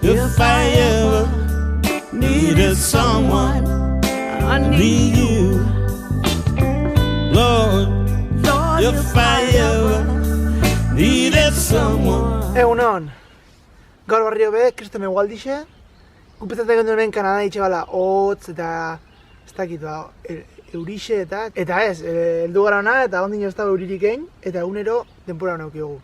if I ever needed someone, I need you. Lord, if I ever needed someone. Egunon, gaur barrio be, kristome gualdixe. Gupetzaten genuen Kanada itxe bala, hotz eta ez dakit eurixe eta ez, heldu gara hona eta ondino ez dago euririk egin eta egunero denpora hona eukiogu.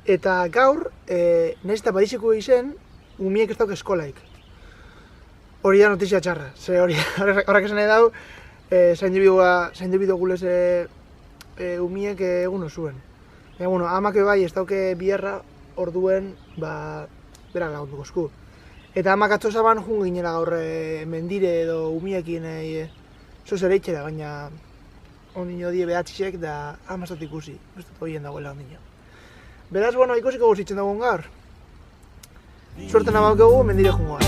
Eta gaur, nahiz eta badixeko izen, umiek ez dauk eskolaik. Hori da notizia txarra, ze horrak esan nahi dau, zaindu bidu gulez umiek egun zuen. Eta, bueno, amak bai ez dauke biherra orduen, bera lagunduko esku. Eta amak atzo zaban jun ginela gaur mendire edo umiekin zoz ere itxera, baina ondino die behatxisek da amazat ikusi, ez dut horien dagoela ondino. Beraz, bueno, ikusiko guzitzen dagoen gaur. Suerte nabalkegu mendire jungoa.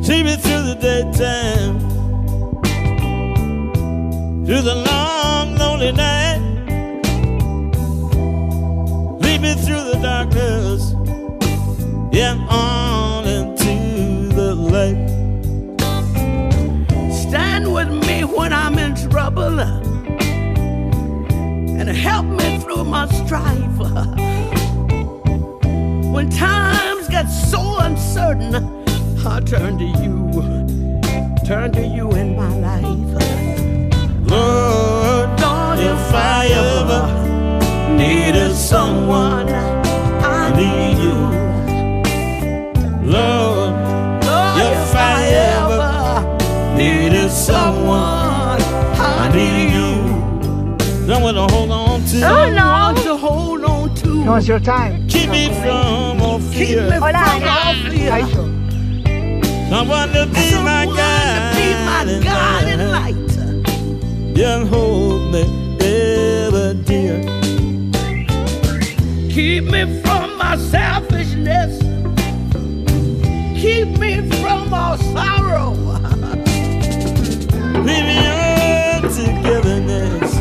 See me through the daytime, through the long, lonely night. Lead me through the darkness, yeah, on into the light. Stand with me when I'm in trouble, and help me through my strife. When times get so uncertain, I turn to you in my life. Lord, if I ever needed someone, I need you. Lord, if I ever needed someone, I need you. Someone to hold on to. Someone to hold on to. No, it's your time. Keep me from all fear. Someone to be my God and light. Yeah, hold me ever dear. Keep me from my selfishness. Keep me from all sorrow. Leave me on togetherness.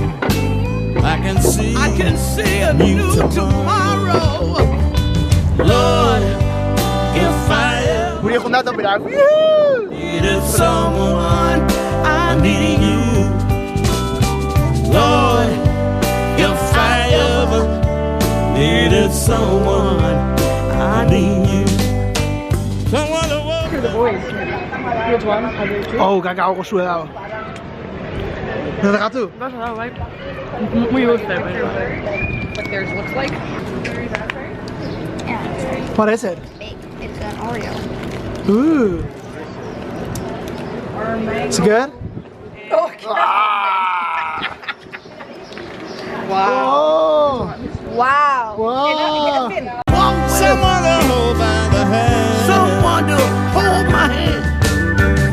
I can see a new tomorrow. Lord, if I ever needed someone, I need you. Lord, if I ever needed someone, I need you. Someone to walk with. The boys. Which one? Are there two? Oh, kakao gozue dago. Zer gatu? Basta dago, bai. Muy guste, bai. What theirs looks like. What is it? Fake. It's an Oreo. Ooh. It's good? Oh, Wow. wow. Wow. Someone to hold by the hand. Someone to hold my hand.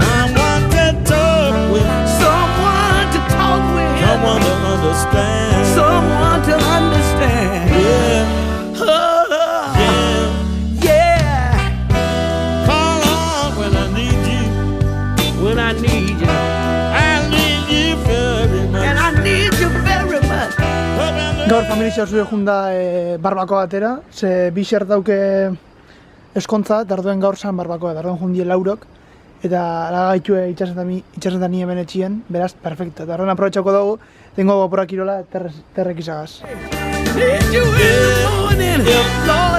Someone to talk with. Someone to talk with. Someone to understand. Someone to understand. Yeah. Yeah. Call on when I need you. When I need you. I need you very much. And I need you very much. Gaur familia zue junda barbakoa atera, ze bixer dauke eskontza, darduen gaur zan barbakoa, darduen jundie laurok, eta lagaitue itxasetan ni hemen etxien, beraz, perfecto. Darduen aprobetxako dugu, tengo gopora kirola terrek izagaz. Need you in the morning, Lord.